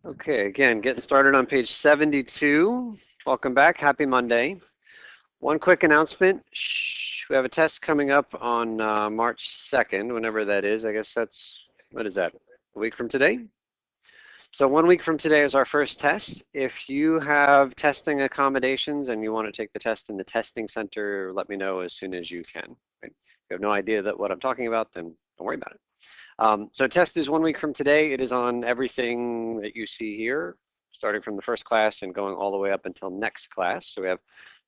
Okay, again, getting started on page 72. Welcome back. Happy Monday. One quick announcement. We have a test coming up on March 2nd, whenever that is. I guess that's, what is that, a week from today? So 1 week from today is our first test. If you have testing accommodations and you want to take the test in the testing center, let me know as soon as you can. Right? If you have no idea that what I'm talking about, then don't worry about it. So test is 1 week from today. It is on everything that you see here, starting from the first class and going all the way up until next class. So we have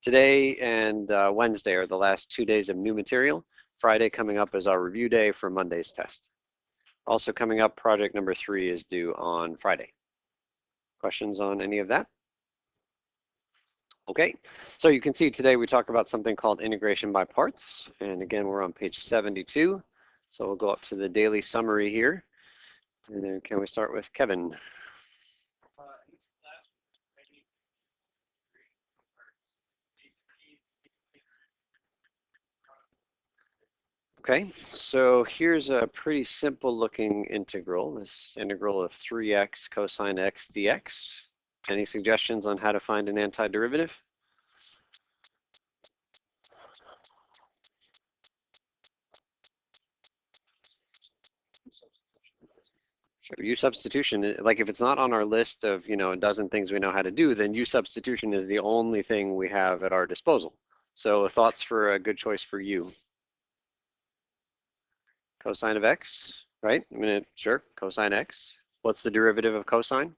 today and Wednesday are the last 2 days of new material. Friday coming up is our review day for Monday's test. Also coming up, project number 3 is due on Friday. Questions on any of that? Okay, so you can see today we talk about something called integration by parts. And again, we're on page 72. So we'll go up to the daily summary here. And then can we start with Kevin? Okay, so here's a pretty simple looking integral, this integral of 3x cosine x dx. Any suggestions on how to find an antiderivative? Sure, U substitution, like if it's not on our list of, a dozen things we know how to do, then U substitution is the only thing we have at our disposal. So thoughts for a good choice for U? Cosine of x, right? Sure, cosine x. What's the derivative of cosine?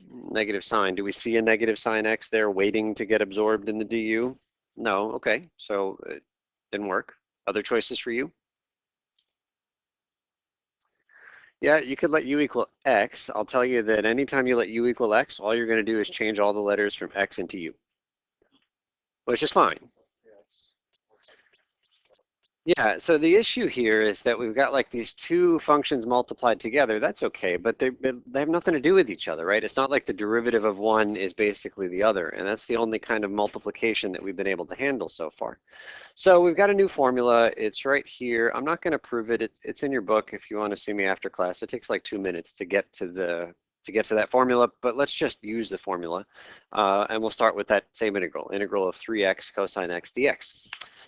Negative sign. Do we see a negative sign x there waiting to get absorbed in the du? No, okay, so it didn't work. Other choices for you? Yeah, you could let u equal x. I'll tell you that anytime you let u equal x, all you're going to do is change all the letters from x into u, which is fine. Yeah, so the issue here is that we've got like these two functions multiplied together. That's okay, but they have nothing to do with each other, right? It's not like the derivative of one is basically the other, and that's the only kind of multiplication that we've been able to handle so far. So we've got a new formula. It's right here. I'm not going to prove it. It's in your book if you want to see me after class. It takes like 2 minutes to get to that formula, but let's just use the formula, and we'll start with that same integral of 3x cosine x dx.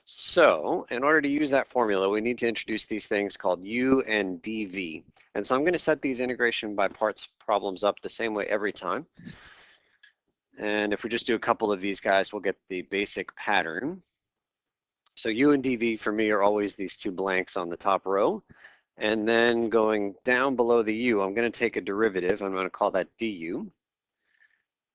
So in order to use that formula, we need to introduce these things called u and dv. And so I'm going to set these integration by parts problems up the same way every time. And if we just do a couple of these guys, we'll get the basic pattern. So u and dv for me are always these two blanks on the top row. And then going down below the u, I'm going to take a derivative. I'm going to call that du.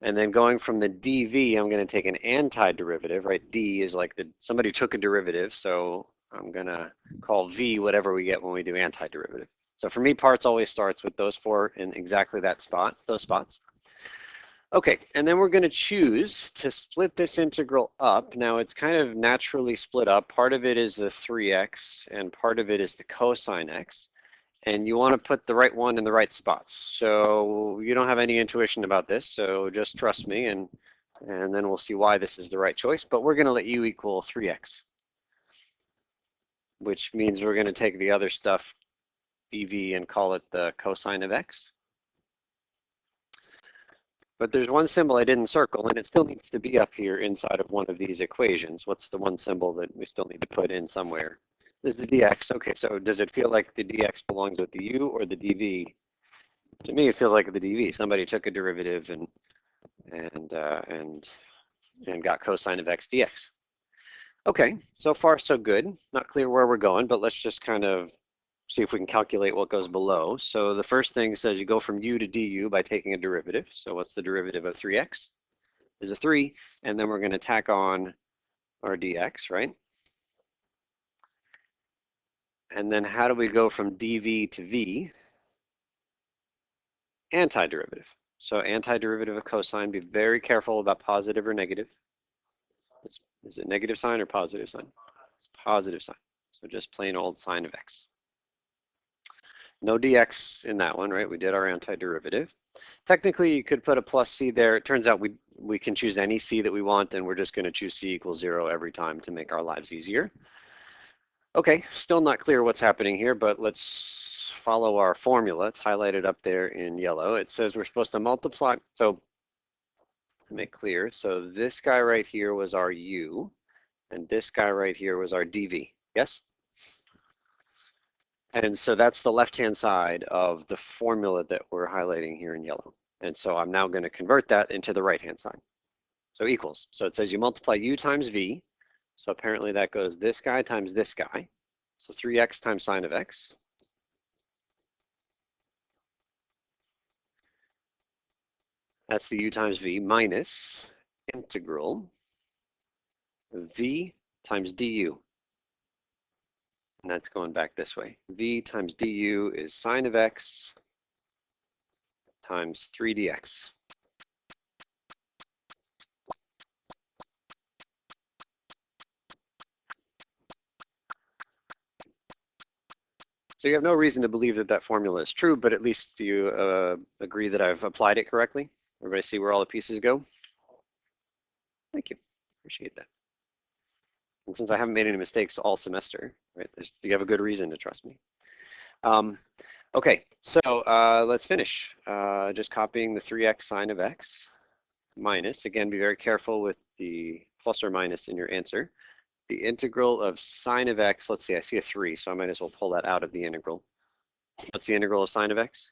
And then going from the dv, I'm going to take an antiderivative, right? D is like somebody took a derivative, so I'm going to call v whatever we get when we do antiderivative. So for me, parts always starts with those four in exactly that spot, those spots. Okay, and then we're going to choose to split this integral up. Now it's kind of naturally split up. Part of it is the 3x, and part of it is the cosine x. And you want to put the right one in the right spots. So you don't have any intuition about this, so just trust me, and then we'll see why this is the right choice. But we're going to let u equal 3x, which means we're going to take the other stuff, dv, and call it the cosine of x. But there's one symbol I didn't circle, and it still needs to be up here inside of one of these equations. What's the one symbol that we still need to put in somewhere? There's the dx. Okay, so does it feel like the dx belongs with the u or the dv? To me, it feels like the dv. Somebody took a derivative and got cosine of x dx. Okay, so far so good. Not clear where we're going, but let's just kind of see if we can calculate what goes below. So the first thing says you go from u to du by taking a derivative. So what's the derivative of 3x? Is a 3, and then we're going to tack on our dx, right? And then how do we go from dv to v? Antiderivative. So antiderivative of cosine, be very careful about positive or negative. Is it negative sign or positive sign? It's positive sign. So just plain old sine of x. No dx in that one, right? We did our antiderivative. Technically, you could put a plus c there. It turns out we can choose any c that we want, and we're just going to choose c equals 0 every time to make our lives easier. Okay, still not clear what's happening here, but let's follow our formula. It's highlighted up there in yellow. It says we're supposed to multiply. So to make clear, so this guy right here was our U, and this guy right here was our dV. Yes? And so that's the left-hand side of the formula that we're highlighting here in yellow. And so I'm now going to convert that into the right-hand side. So equals. So it says you multiply U times V. So apparently that goes this guy times this guy. So 3x times sine of x. That's the U times V minus integral V times du. And that's going back this way. V times du is sine of x times 3 dx. So you have no reason to believe that that formula is true, but at least you agree that I've applied it correctly? Everybody see where all the pieces go? Thank you. Appreciate that. And since I haven't made any mistakes all semester, right, you have a good reason to trust me. Okay, so let's finish. Just copying the 3x sine of x minus, again, be very careful with the plus or minus in your answer. The integral of sine of x, let's see, I see a 3, so I might as well pull that out of the integral. What's the integral of sine of x?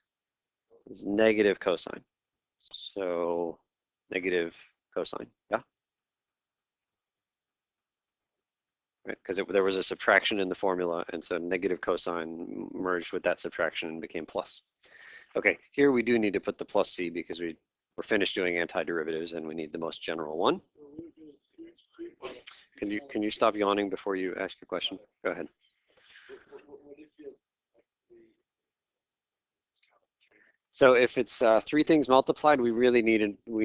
It's negative cosine. So negative cosine, yeah? Right, because there was a subtraction in the formula, and so negative cosine merged with that subtraction and became plus. Okay, here we do need to put the plus c because we're finished doing antiderivatives and we need the most general one. Can you stop yawning before you ask your question? Go ahead. So if it's three things multiplied, we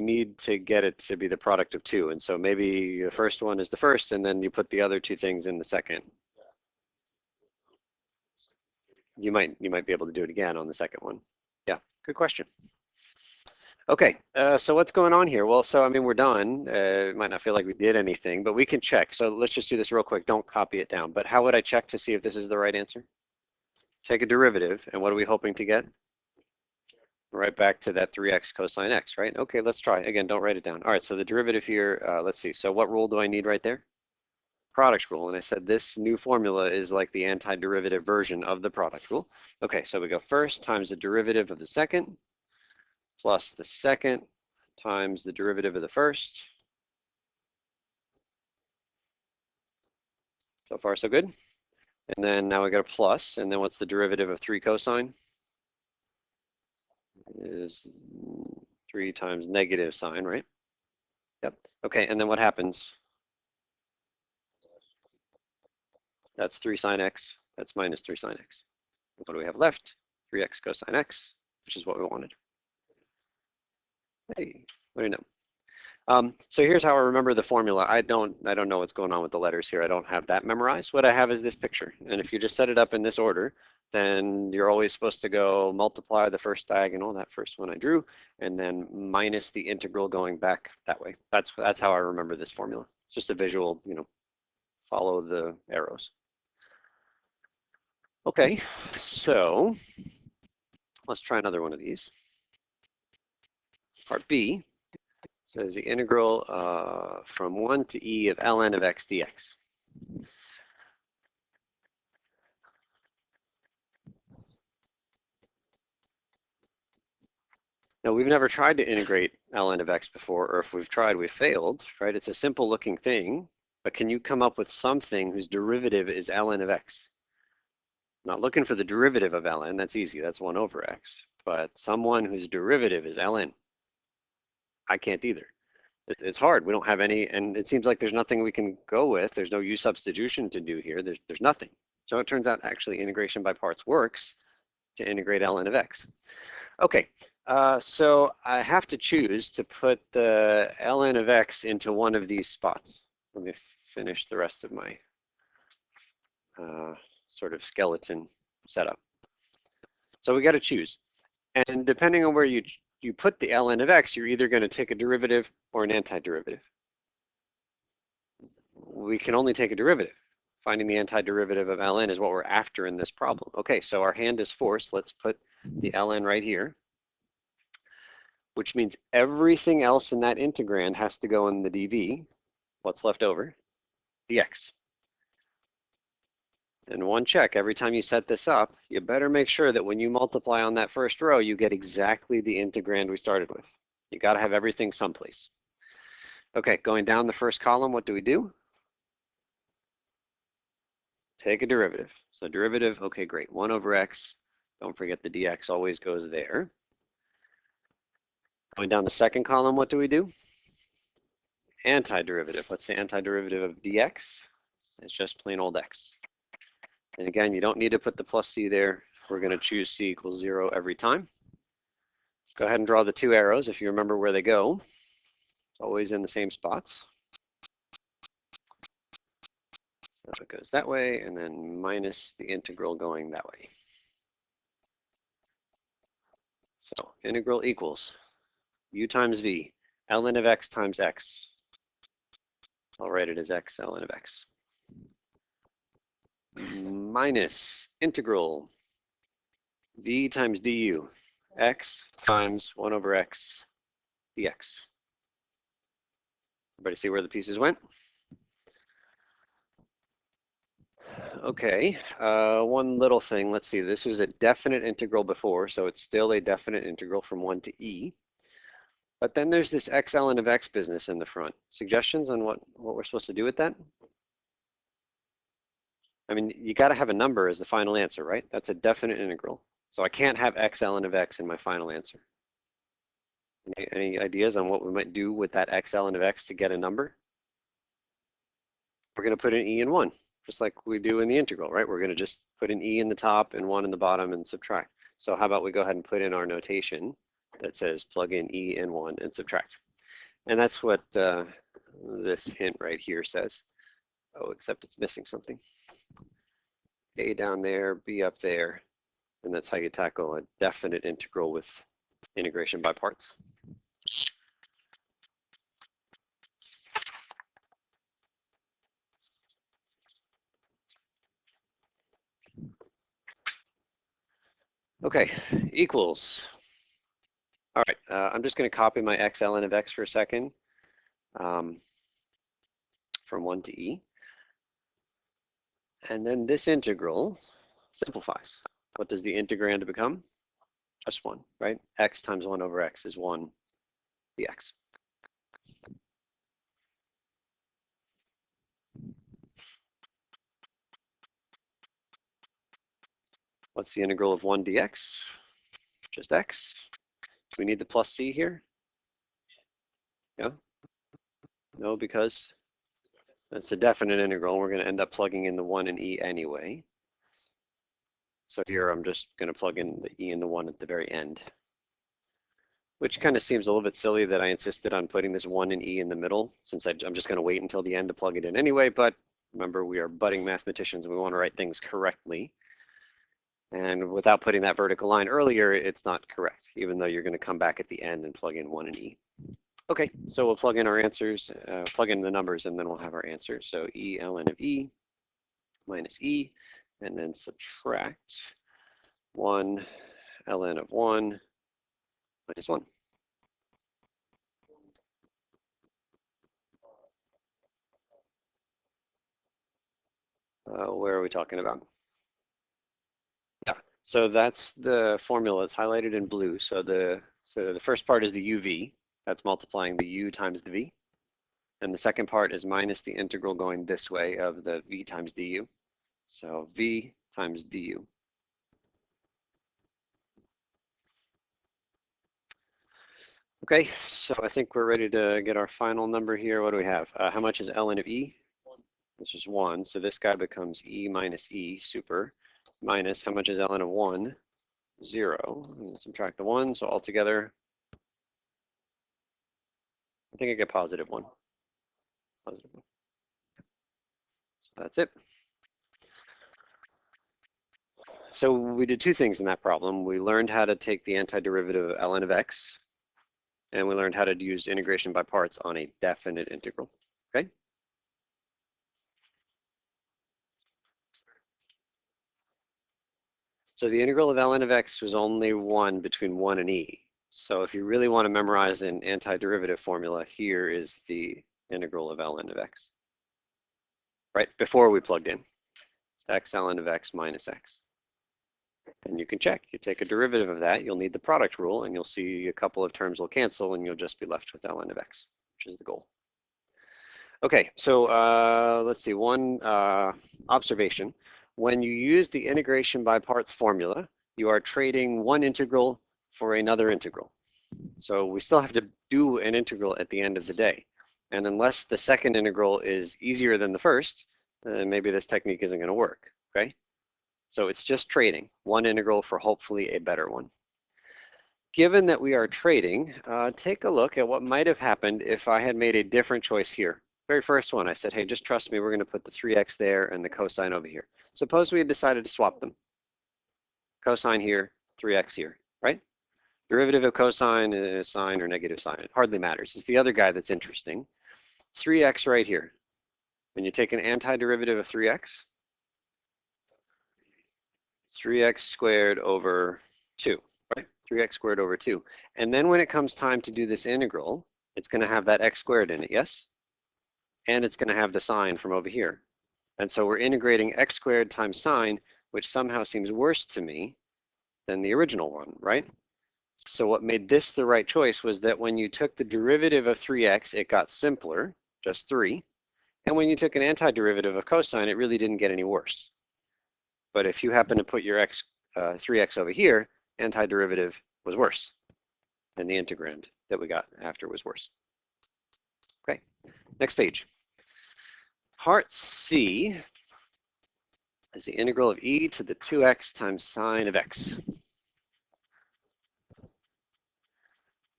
need to get it to be the product of two. And so maybe the first one is the first, and then you put the other two things in the second. You might be able to do it again on the second one. Yeah, good question. Okay, so what's going on here? Well, so I mean, we're done. It might not feel like we did anything, but we can check. So let's just do this real quick. Don't copy it down. But how would I check to see if this is the right answer? Take a derivative, and what are we hoping to get? Right back to that 3x cosine x, right? Okay, let's try. Again, don't write it down. All right, so the derivative here, let's see. So what rule do I need right there? Product rule. And I said this new formula is like the antiderivative version of the product rule. Okay, so we go first times the derivative of the second plus the second times the derivative of the first. So far, so good. And then now we got a plus, and then what's the derivative of 3 cosine? Is 3 times negative sine, right? Yep. Okay, and then what happens? That's 3 sine x. That's minus 3 sine x. What do we have left? 3x cosine x, which is what we wanted. Hey, what do you know? So here's how I remember the formula. I don't know what's going on with the letters here. I don't have that memorized. What I have is this picture. And if you just set it up in this order, then you're always supposed to go multiply the first diagonal, that first one I drew, and then minus the integral going back that way. That's how I remember this formula. It's just a visual, follow the arrows. Okay, so let's try another one of these. Part B says the integral from 1 to e of ln of x dx. Now, we've never tried to integrate ln of x before, or if we've tried, we've failed, right? It's a simple looking thing, but can you come up with something whose derivative is ln of x? Not looking for the derivative of ln, that's easy, that's 1 over x, but someone whose derivative is ln. I can't either. It's hard, we don't have any, and it seems like there's nothing we can go with. There's no u substitution to do here, there's nothing. So it turns out actually integration by parts works to integrate ln of x. Okay, so I have to choose to put the ln of x into one of these spots. Let me finish the rest of my sort of skeleton setup. So we got to choose. And depending on where you put the ln of x, you're either going to take a derivative or an antiderivative. We can only take a derivative. Finding the antiderivative of ln is what we're after in this problem. Okay, so our hand is forced. Let's put the ln right here, which means everything else in that integrand has to go in the dv. What's left over? Dx. And one check, every time you set this up, you better make sure that when you multiply on that first row, you get exactly the integrand we started with. You got to have everything someplace. Okay, going down the first column, what do? Take a derivative. So derivative, okay, great. 1 over x. Don't forget the dx always goes there. Going down the second column, what do? Antiderivative. What's the antiderivative of dx? It's just plain old x. And again, you don't need to put the plus c there. We're going to choose c equals 0 every time. Let's go ahead and draw the two arrows if you remember where they go. It's always in the same spots. So it goes that way, and then minus the integral going that way. So integral equals u times v, ln of x times x. I'll write it as x ln of x. Minus integral v times du, x times 1 over x dx. Everybody see where the pieces went? Okay, one little thing, let's see, this was a definite integral before, so it's still a definite integral from 1 to e. But then there's this x ln of x business in the front. Suggestions on what we're supposed to do with that? I mean, you got to have a number as the final answer, right? That's a definite integral. So I can't have x ln of x in my final answer. Any ideas on what we might do with that x ln of x to get a number? We're going to put an e in 1, just like we do in the integral, right? We're going to just put an e in the top and 1 in the bottom and subtract. So how about we go ahead and put in our notation that says plug in e in 1 and subtract. And that's what this hint right here says. Oh, except it's missing something. A down there, B up there, and that's how you tackle a definite integral with integration by parts. Okay, equals. All right, I'm just going to copy my x ln of x for a second from 1 to e. And then this integral simplifies. What does the integrand become? Just 1, right? X times 1 over x is 1 dx. What's the integral of 1 dx? Just x. Do we need the plus c here? Yeah? No, because that's a definite integral. We're going to end up plugging in the 1 and e anyway. So here I'm just going to plug in the e and the 1 at the very end. Which kind of seems a little bit silly that I insisted on putting this 1 and e in the middle, since I'm just going to wait until the end to plug it in anyway. But remember, we are budding mathematicians and we want to write things correctly. And without putting that vertical line earlier, it's not correct, even though you're going to come back at the end and plug in 1 and e. Okay, so we'll plug in our answers, plug in the numbers, and then we'll have our answer. So e ln of e minus e, and then subtract 1 ln of 1 minus 1. Where are we talking about? Yeah, so that's the formula. It's highlighted in blue. So the first part is the uv. That's multiplying the u times the v. And the second part is minus the integral going this way of the v times du. So v times du. Okay, so I think we're ready to get our final number here. What do we have? How much is ln of e? This is 1. So this guy becomes e minus e, super, minus how much is ln of 1? 0. Subtract the 1, so altogether, I think I get positive 1. Positive 1. So that's it. So we did two things in that problem. We learned how to take the antiderivative of ln of x, and we learned how to use integration by parts on a definite integral. Okay? So the integral of ln of x was only 1 between 1 and e. So if you really want to memorize an antiderivative formula, here is the integral of ln of x. Right, before we plugged in. It's x ln of x minus x. And you can check. You take a derivative of that, you'll need the product rule, and you'll see a couple of terms will cancel, and you'll just be left with ln of x, which is the goal. Okay, so let's see, one observation. When you use the integration by parts formula, you are trading one integral for another integral. So we still have to do an integral at the end of the day. And unless the second integral is easier than the first, maybe this technique isn't going to work, okay? So it's just trading one integral for hopefully a better one. Given that we are trading, take a look at what might have happened if I had made a different choice here. Very first one, I said, hey, just trust me, we're going to put the 3x there and the cosine over here. Suppose we had decided to swap them. Cosine here, 3x here, right? Derivative of cosine is sine or negative sine. It hardly matters. It's the other guy that's interesting. 3x right here. When you take an antiderivative of 3x, 3x squared over 2, right? 3x squared over 2. And then when it comes time to do this integral, it's going to have that x squared in it, yes? And it's going to have the sine from over here. And so we're integrating x squared times sine, which somehow seems worse to me than the original one, right? So what made this the right choice was that when you took the derivative of 3x, it got simpler, just 3. And when you took an antiderivative of cosine, it really didn't get any worse. But if you happen to put your 3x over here, antiderivative was worse. And the integrand that we got after was worse. Okay, next page. Part C is the integral of e to the 2x times sine of x.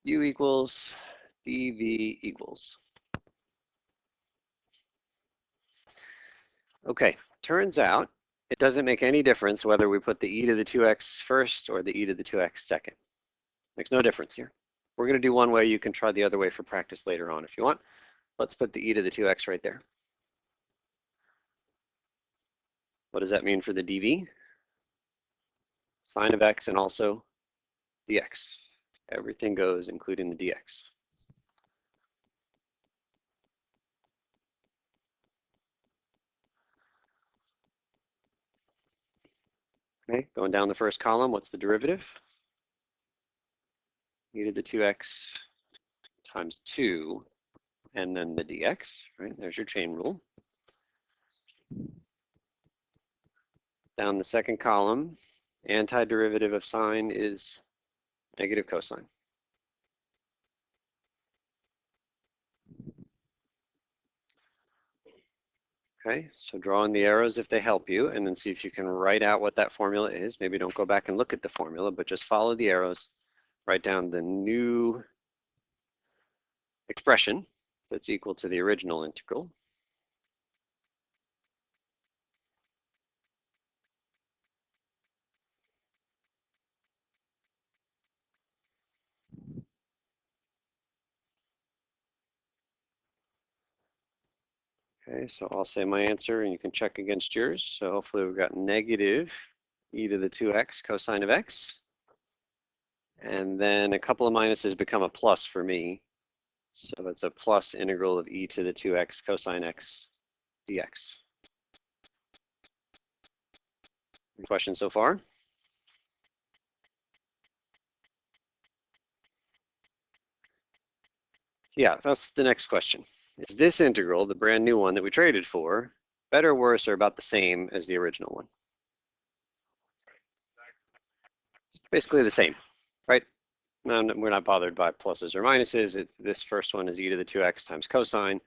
U equals dv equals. Okay, turns out it doesn't make any difference whether we put the e to the 2x first or the e to the 2x second. Makes no difference here. We're going to do one way. You can try the other way for practice later on if you want. Let's put the e to the 2x right there. What does that mean for the dv? Sine of x and also dx. Everything goes, including the dx. Okay, going down the first column, what's the derivative? E to the 2x times 2, and then the dx, right? There's your chain rule. Down the second column, antiderivative of sine is negative cosine. Okay, so draw in the arrows if they help you, and then see if you can write out what that formula is. Maybe don't go back and look at the formula, but just follow the arrows. Write down the new expression that's equal to the original integral. Okay, so I'll say my answer and you can check against yours. So hopefully we've got negative e to the 2x cosine of x. And then a couple of minuses become a plus for me. So it's a plus integral of e to the 2x cosine x dx. Any questions so far? Yeah, that's the next question. Is this integral, the brand new one that we traded for, better, worse, or about the same as the original one? It's basically the same, right? No, we're not bothered by pluses or minuses. This first one is e to the 2x times cosine,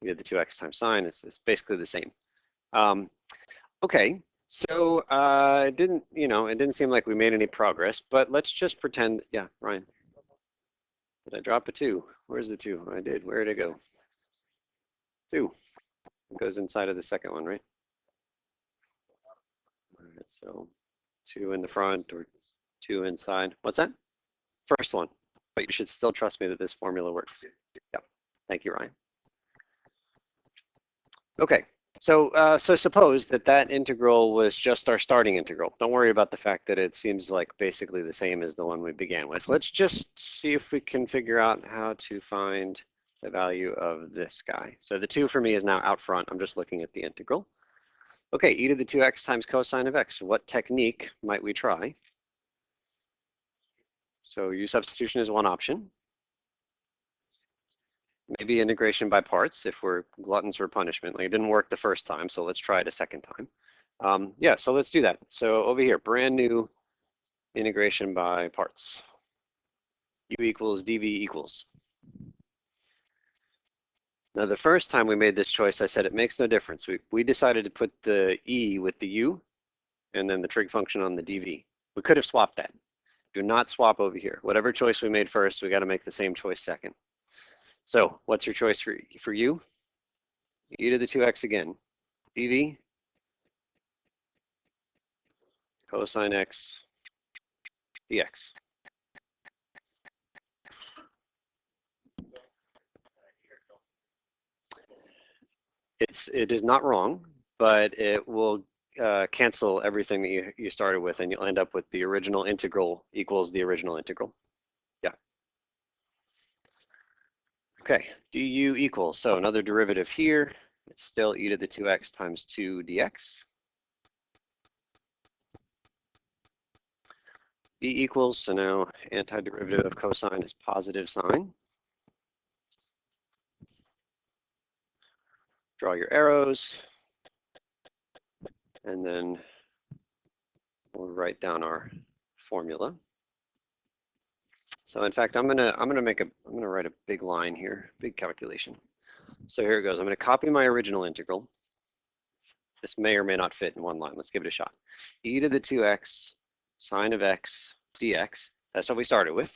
e to the 2x times sine. It's basically the same. Okay, so it didn't seem like we made any progress, but let's just pretend, yeah, Ryan. Did I drop a 2? Where's the 2? I did. Where did it go? 2. It goes inside of the second one, right? All right, so 2 in the front or 2 inside. What's that? First one. But you should still trust me that this formula works. Yeah. Thank you, Ryan. Okay. So suppose that that integral was just our starting integral. Don't worry about the fact that it seems like basically the same as the one we began with. Let's just see if we can figure out how to find the value of this guy. So the 2 for me is now out front. I'm just looking at the integral. Okay, e to the 2x times cosine of x. What technique might we try? So u substitution is one option. Maybe integration by parts if we're gluttons for punishment. Like it didn't work the first time, so let's try it a second time. Yeah, so let's do that. So over here, brand new integration by parts. U equals dv equals. Now the first time we made this choice, I said it makes no difference. We decided to put the e with the u and then the trig function on the dv. We could have swapped that. Do not swap over here. Whatever choice we made first, we got to make the same choice second. So what's your choice for u? E to the 2x again. dv cosine x dx. It is not wrong, but it will cancel everything that you started with, and you'll end up with the original integral equals the original integral. Yeah. Okay, du equals, so another derivative here. It's still e to the 2x times 2 dx. D equals, so now antiderivative of cosine is positive sine. Draw your arrows, and then we'll write down our formula. So in fact, I'm gonna write a big line here, big calculation. So here it goes. I'm gonna copy my original integral. This may or may not fit in one line. Let's give it a shot. E to the 2x sine of x dx. That's what we started with.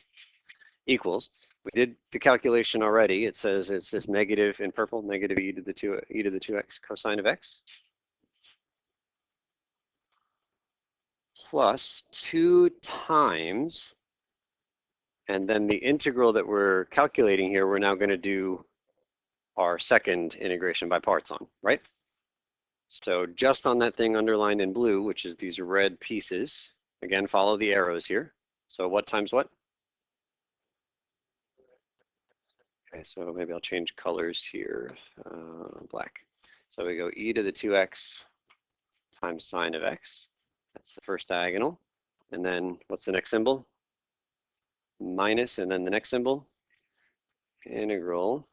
Equals. We did the calculation already. It says it's this negative in purple, negative e to the 2x cosine of x plus 2 times, and then the integral that we're calculating here, we're now going to do our second integration by parts on, right? So just on that thing underlined in blue, which is these red pieces, again, follow the arrows here. So what times what? Okay, so maybe I'll change colors here, black. So we go e to the 2x times sine of x. That's the first diagonal. And then what's the next symbol? Minus, and then the next symbol, integral.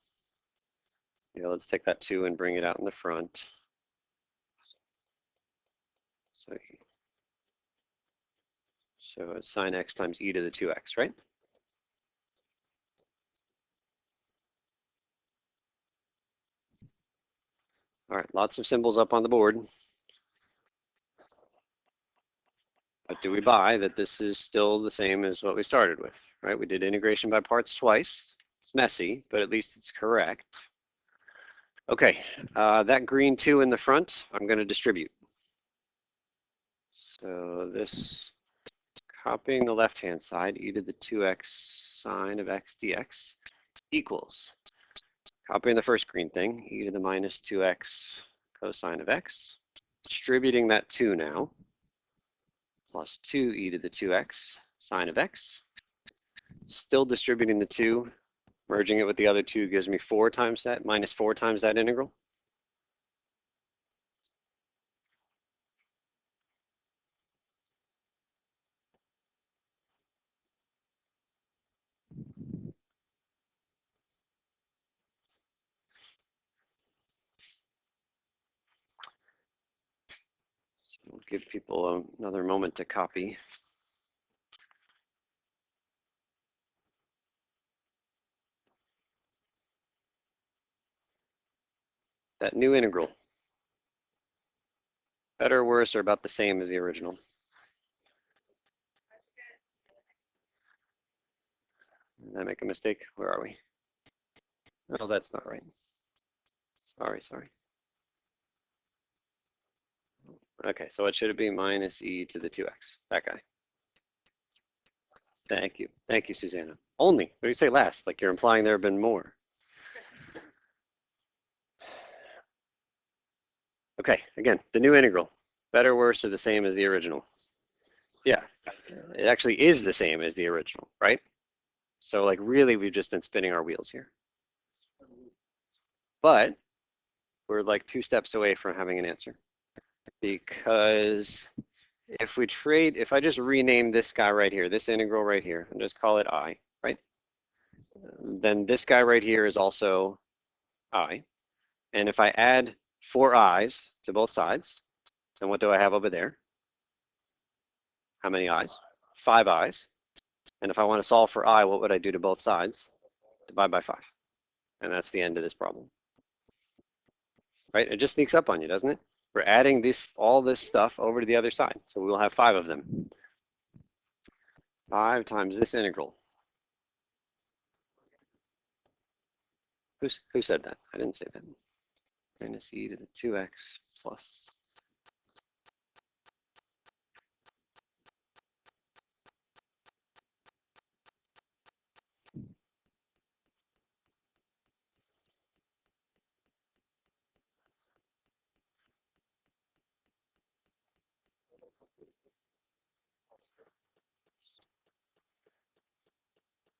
Yeah, let's take that 2 and bring it out in the front. So it's sine x times e to the 2x, right? All right, lots of symbols up on the board. But do we buy that this is still the same as what we started with, right? We did integration by parts twice. It's messy, but at least it's correct. Okay, that green 2 in the front, I'm going to distribute. So this, copying the left-hand side, e to the 2x sine of x dx equals, copying the first green thing, e to the minus 2x cosine of x, distributing that 2 now, plus 2 e to the 2x sine of x, still distributing the 2, merging it with the other 2 gives me 4 times that, minus 4 times that integral. So we'll give people another moment to copy. That new integral, better, worse, or about the same as the original? Did I make a mistake? Where are we? Oh, that's not right. Sorry. Okay, so what should it be? Minus e to the 2x, that guy. Thank you, Susanna. Only, what do you say last? Like you're implying there have been more. Okay, again, the new integral. Better, worse, or the same as the original? Yeah, it actually is the same as the original, right? So like really, we've just been spinning our wheels here. But we're like 2 steps away from having an answer. Because if I just rename this guy right here, this integral right here, and just call it I, right? Then this guy right here is also I. And if I add 4 i's to both sides, then what do I have over there? How many i's? 5 i's. And if I want to solve for I, what would I do to both sides? Divide by 5. And that's the end of this problem. Right? It just sneaks up on you, doesn't it? We're adding all this stuff over to the other side. So we'll have 5 of them. 5 times this integral. Who said that? I didn't say that. Minus e to the 2x plus.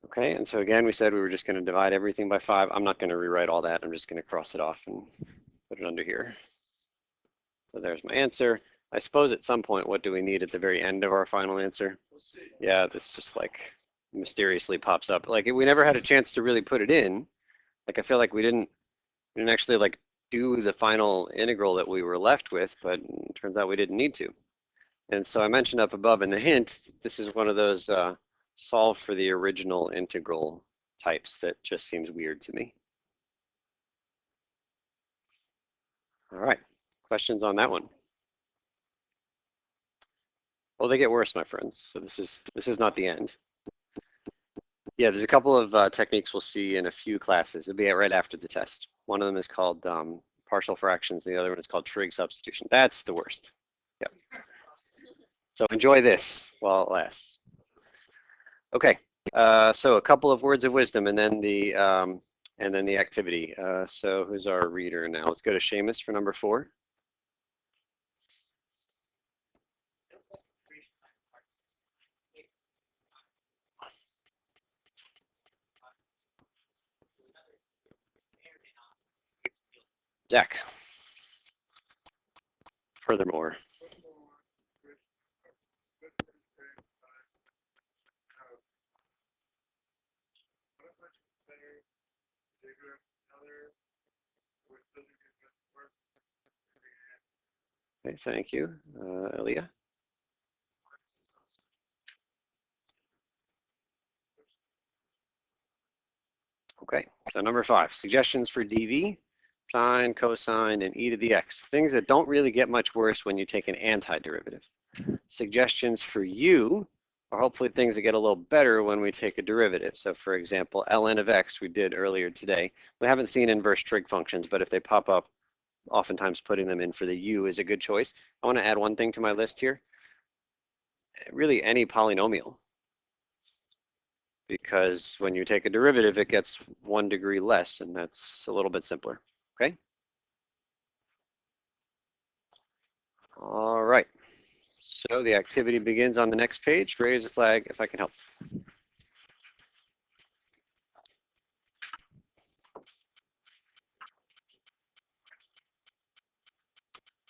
Okay, and so again, we said we were just going to divide everything by 5. I'm not going to rewrite all that. I'm just going to cross it off and put it under here. So there's my answer. I suppose at some point, what do we need at the very end of our final answer? Yeah, this just like mysteriously pops up. Like we never had a chance to really put it in. Like I feel like we didn't actually like do the final integral that we were left with, but it turns out we didn't need to. And so I mentioned up above in the hint, this is one of those solve for the original integral types that just seems weird to me. All right, questions on that one? Well, they get worse, my friends. So this is not the end. Yeah, there's a couple of techniques we'll see in a few classes. It'll be right after the test. One of them is called partial fractions, and the other one is called trig substitution. That's the worst. Yep. So enjoy this while it lasts. Okay, so a couple of words of wisdom, and then the activity. So who's our reader now? Let's go to Seamus for number 4. Zach. Furthermore. Okay, thank you. Aaliyah? Okay, so number 5, suggestions for dv, sine, cosine, and e to the x. Things that don't really get much worse when you take an antiderivative. Suggestions for u are hopefully things that get a little better when we take a derivative. So for example, ln of x we did earlier today. We haven't seen inverse trig functions, but if they pop up, oftentimes putting them in for the u is a good choice. I want to add one thing to my list here. Really any polynomial. Because when you take a derivative, it gets 1 degree less, and that's a little bit simpler, okay? All right, so the activity begins on the next page. Raise a flag if I can help.